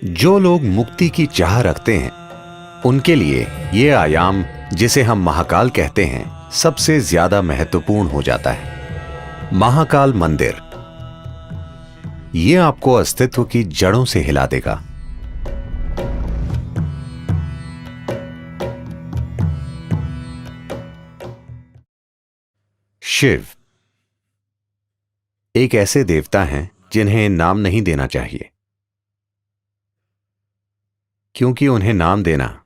जो लोग मुक्ति की चाह रखते हैं उनके लिए ये आयाम, जिसे हम महाकाल कहते हैं, सबसे ज्यादा महत्वपूर्ण हो जाता है। महाकाल मंदिर ये आपको अस्तित्व की जड़ों से हिला देगा। शिव एक ऐसे देवता हैं जिन्हें नाम नहीं देना चाहिए, क्योंकि उन्हें नाम देना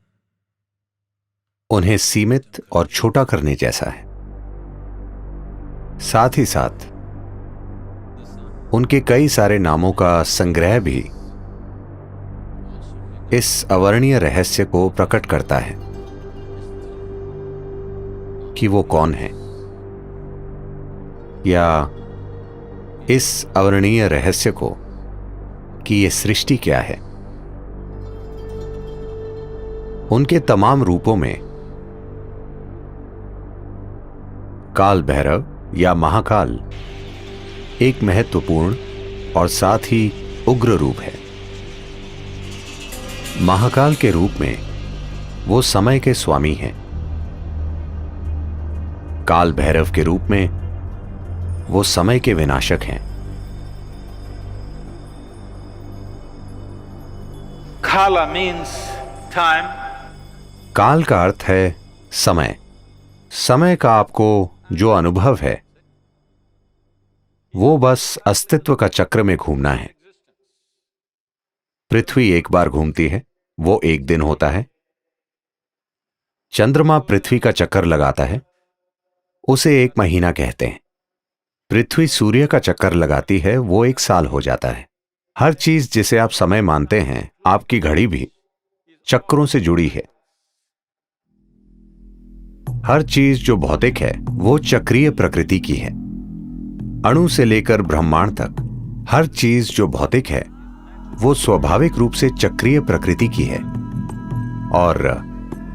उन्हें सीमित और छोटा करने जैसा है। साथ ही साथ उनके कई सारे नामों का संग्रह भी इस अवर्णीय रहस्य को प्रकट करता है कि वो कौन है, या इस अवर्णीय रहस्य को कि ये सृष्टि क्या है। उनके तमाम रूपों में काल भैरव या महाकाल एक महत्वपूर्ण और साथ ही उग्र रूप है। महाकाल के रूप में वो समय के स्वामी हैं। काल भैरव के रूप में वो समय के विनाशक हैं। Kala means time. काल का अर्थ है समय। समय का आपको जो अनुभव है वो बस अस्तित्व का चक्र में घूमना है। पृथ्वी एक बार घूमती है, वो एक दिन होता है। चंद्रमा पृथ्वी का चक्कर लगाता है, उसे एक महीना कहते हैं। पृथ्वी सूर्य का चक्कर लगाती है, वो एक साल हो जाता है। हर चीज जिसे आप समय मानते हैं, आपकी घड़ी भी चक्रों से जुड़ी है। हर चीज जो भौतिक है वो चक्रीय प्रकृति की है। अणु से लेकर ब्रह्मांड तक हर चीज जो भौतिक है वो स्वाभाविक रूप से चक्रीय प्रकृति की है, और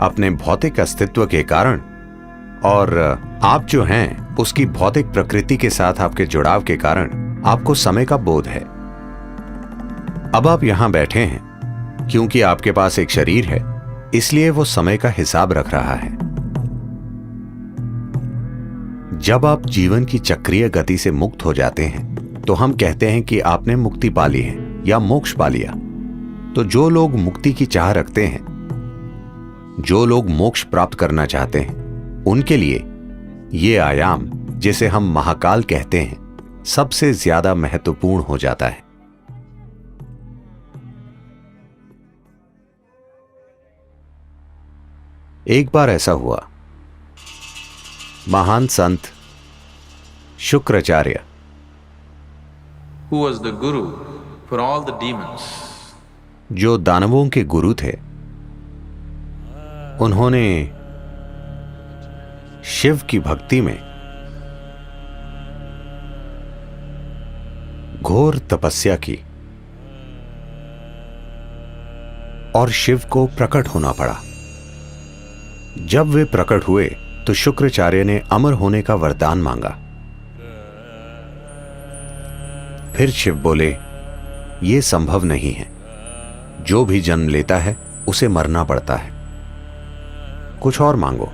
अपने भौतिक अस्तित्व के कारण और आप जो हैं उसकी भौतिक प्रकृति के साथ आपके जुड़ाव के कारण आपको समय का बोध है। अब आप यहां बैठे हैं क्योंकि आपके पास एक शरीर है, इसलिए वो समय का हिसाब रख रहा है। जब आप जीवन की चक्रीय गति से मुक्त हो जाते हैं तो हम कहते हैं कि आपने मुक्ति पा ली है या मोक्ष पा लिया। तो जो लोग मुक्ति की चाह रखते हैं, जो लोग मोक्ष प्राप्त करना चाहते हैं, उनके लिए ये आयाम, जिसे हम महाकाल कहते हैं, सबसे ज्यादा महत्वपूर्ण हो जाता है। एक बार ऐसा हुआ, महान संत Shukracharya, Who was the guru for all the demons? जो दानवों के गुरु थे, उन्होंने शिव की भक्ति में घोर तपस्या की और शिव को प्रकट होना पड़ा। जब वे प्रकट हुए तो शुक्राचार्य ने अमर होने का वरदान मांगा। फिर शिव बोले, यह संभव नहीं है, जो भी जन्म लेता है उसे मरना पड़ता है, कुछ और मांगो।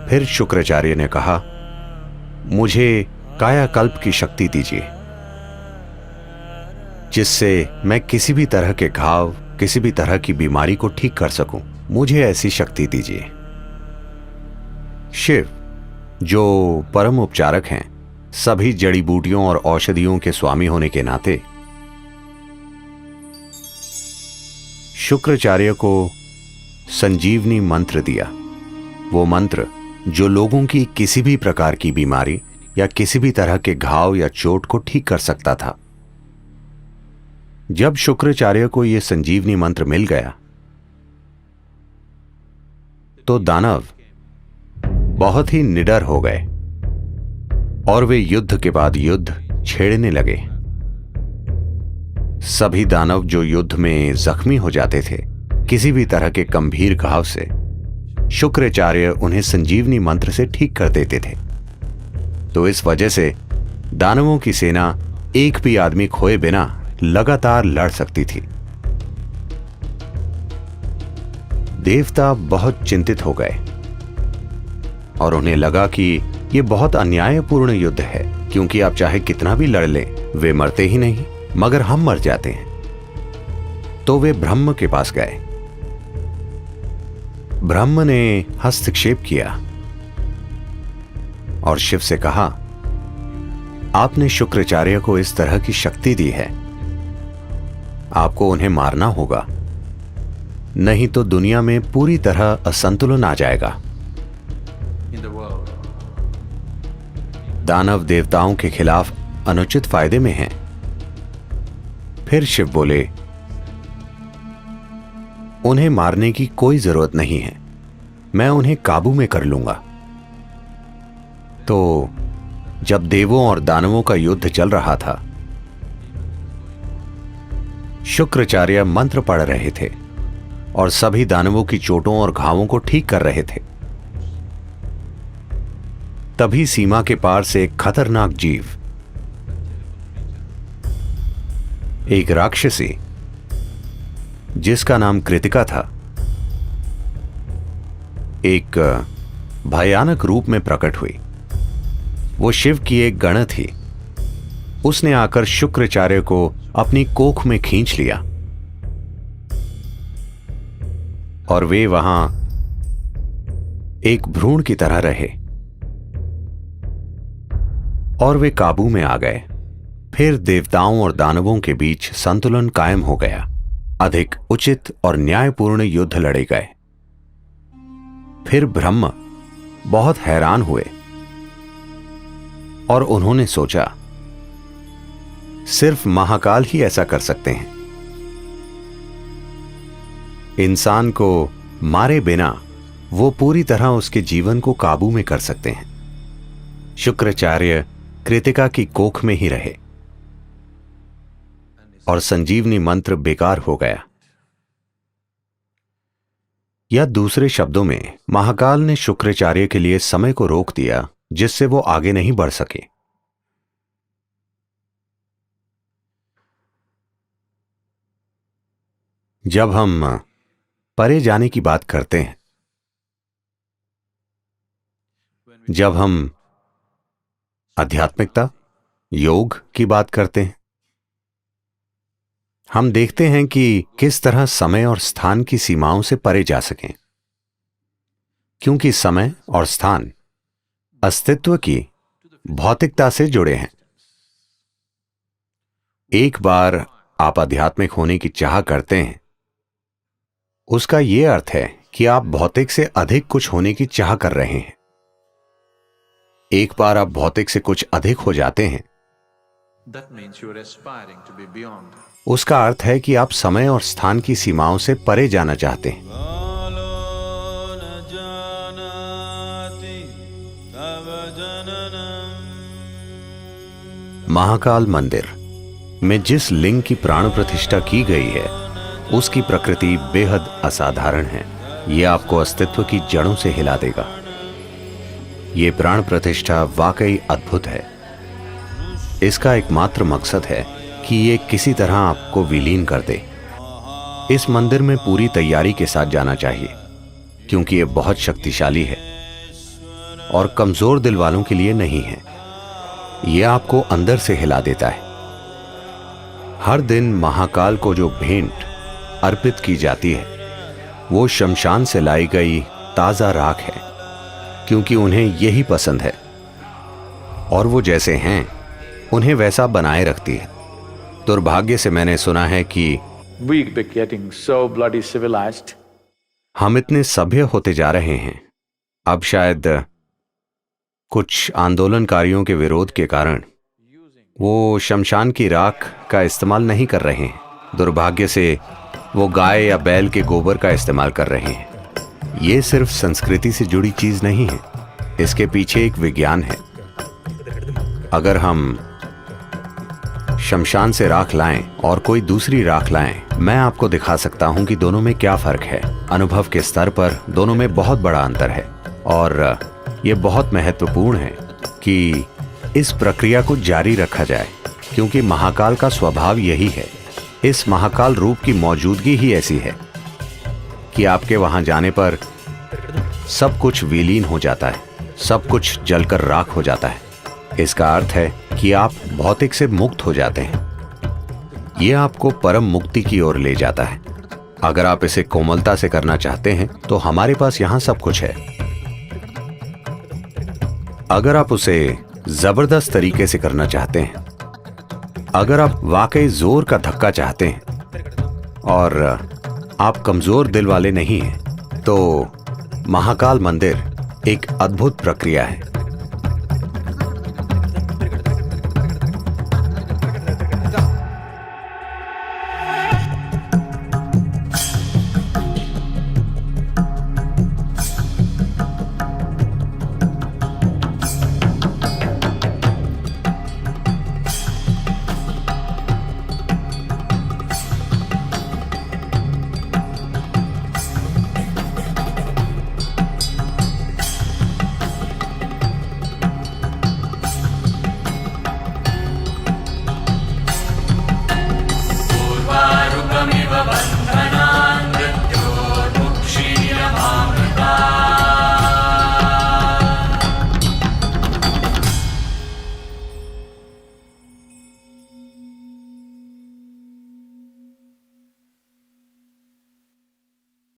फिर शुक्राचार्य ने कहा, मुझे कायाकल्प की शक्ति दीजिए, जिससे मैं किसी भी तरह के घाव, किसी भी तरह की बीमारी को ठीक कर सकूं। मुझे ऐसी शक्ति दीजिए। शिव, जो परम उपचारक हैं, सभी जड़ी बूटियों और औषधियों के स्वामी होने के नाते, शुक्राचार्य को संजीवनी मंत्र दिया। वो मंत्र जो लोगों की किसी भी प्रकार की बीमारी या किसी भी तरह के घाव या चोट को ठीक कर सकता था। जब शुक्राचार्य को यह संजीवनी मंत्र मिल गया तो दानव बहुत ही निडर हो गए और वे युद्ध के बाद युद्ध छेड़ने लगे। सभी दानव जो युद्ध में जख्मी हो जाते थे, किसी भी तरह के गंभीर घाव से, शुक्राचार्य उन्हें संजीवनी मंत्र से ठीक कर देते थे। तो इस वजह से दानवों की सेना एक भी आदमी खोए बिना लगातार लड़ सकती थी। देवता बहुत चिंतित हो गए और उन्हें लगा कि यह बहुत अन्यायपूर्ण युद्ध है, क्योंकि आप चाहे कितना भी लड़ लें, वे मरते ही नहीं, मगर हम मर जाते हैं। तो वे ब्रह्म के पास गए। ब्रह्म ने हस्तक्षेप किया और शिव से कहा, आपने शुक्राचार्य को इस तरह की शक्ति दी है, आपको उन्हें मारना होगा, नहीं तो दुनिया में पूरी तरह असंतुलन आ जाएगा। in the world. दानव देवताओं के खिलाफ अनुचित फायदे में हैं। फिर शिव बोले, उन्हें मारने की कोई जरूरत नहीं है, मैं उन्हें काबू में कर लूंगा। तो जब देवों और दानवों का युद्ध चल रहा था, शुक्राचार्य मंत्र पढ़ रहे थे और सभी दानवों की चोटों और घावों को ठीक कर रहे थे। तभी सीमा के पार से एक खतरनाक जीव, एक राक्षसी जिसका नाम कृतिका था, एक भयानक रूप में प्रकट हुई। वो शिव की एक गण थी। उसने आकर शुक्राचार्य को अपनी कोख में खींच लिया और वे वहां एक भ्रूण की तरह रहे और वे काबू में आ गए। फिर देवताओं और दानवों के बीच संतुलन कायम हो गया। अधिक उचित और न्यायपूर्ण युद्ध लड़े गए। फिर ब्रह्म बहुत हैरान हुए और उन्होंने सोचा, सिर्फ महाकाल ही ऐसा कर सकते हैं। इंसान को मारे बिना वो पूरी तरह उसके जीवन को काबू में कर सकते हैं। शुक्राचार्य कृतिका की कोख में ही रहे और संजीवनी मंत्र बेकार हो गया। या दूसरे शब्दों में, महाकाल ने शुक्राचार्य के लिए समय को रोक दिया, जिससे वो आगे नहीं बढ़ सके। जब हम परे जाने की बात करते हैं, जब हम आध्यात्मिकता, योग की बात करते हैं, हम देखते हैं कि किस तरह समय और स्थान की सीमाओं से परे जा सकें, क्योंकि समय और स्थान अस्तित्व की भौतिकता से जुड़े हैं। एक बार आप आध्यात्मिक होने की चाह करते हैं, उसका यह अर्थ है कि आप भौतिक से अधिक कुछ होने की चाह कर रहे हैं। एक बार आप भौतिक से कुछ अधिक हो जाते हैं, That means you are aspiring to be beyond. उसका अर्थ है कि आप समय और स्थान की सीमाओं से परे जाना चाहते हैं। महाकाल मंदिर में जिस लिंग की प्राण प्रतिष्ठा की गई है, उसकी प्रकृति बेहद असाधारण है। यह आपको अस्तित्व की जड़ों से हिला देगा। यह प्राण प्रतिष्ठा वाकई अद्भुत है। इसका एकमात्र मकसद है कि ये किसी तरह आपको विलीन कर दे। इस मंदिर में पूरी तैयारी के साथ जाना चाहिए, क्योंकि यह बहुत शक्तिशाली है और कमजोर दिल वालों के लिए नहीं है। यह आपको अंदर से हिला देता है। हर दिन महाकाल को जो भेंट अर्पित की जाती है, वो शमशान से लाई गई ताजा राख है, क्योंकि उन्हें यही पसंद है और वो जैसे हैं उन्हें वैसा बनाए रखती है। दुर्भाग्य से मैंने सुना है कि We be getting so bloody civilized. हम इतने सभ्य होते जा रहे हैं, अब शायद कुछ आंदोलनकारियों के विरोध के कारण वो शमशान की राख का इस्तेमाल नहीं कर रहे हैं। दुर्भाग्य से वो गाय या बैल के गोबर का इस्तेमाल कर रहे हैं। ये सिर्फ संस्कृति से जुड़ी चीज नहीं है, इसके पीछे एक विज्ञान है। अगर हम शमशान से राख लाएं और कोई दूसरी राख लाएं, मैं आपको दिखा सकता हूं कि दोनों में क्या फर्क है। अनुभव के स्तर पर दोनों में बहुत बड़ा अंतर है और यह बहुत महत्वपूर्ण है कि इस प्रक्रिया को जारी रखा जाए। क्योंकि महाकाल का स्वभाव यही है। इस महाकाल रूप की मौजूदगी ही ऐसी है कि आपके वहां जाने पर सब कुछ विलीन हो जाता है, सब कुछ जलकर राख हो जाता है। इसका अर्थ है कि आप भौतिक से मुक्त हो जाते हैं। यह आपको परम मुक्ति की ओर ले जाता है। अगर आप इसे कोमलता से करना चाहते हैं तो हमारे पास यहां सब कुछ है। अगर आप उसे जबरदस्त तरीके से करना चाहते हैं, अगर आप वाकई जोर का धक्का चाहते हैं और आप कमजोर दिल वाले नहीं हैं, तो महाकाल मंदिर एक अद्भुत प्रक्रिया है।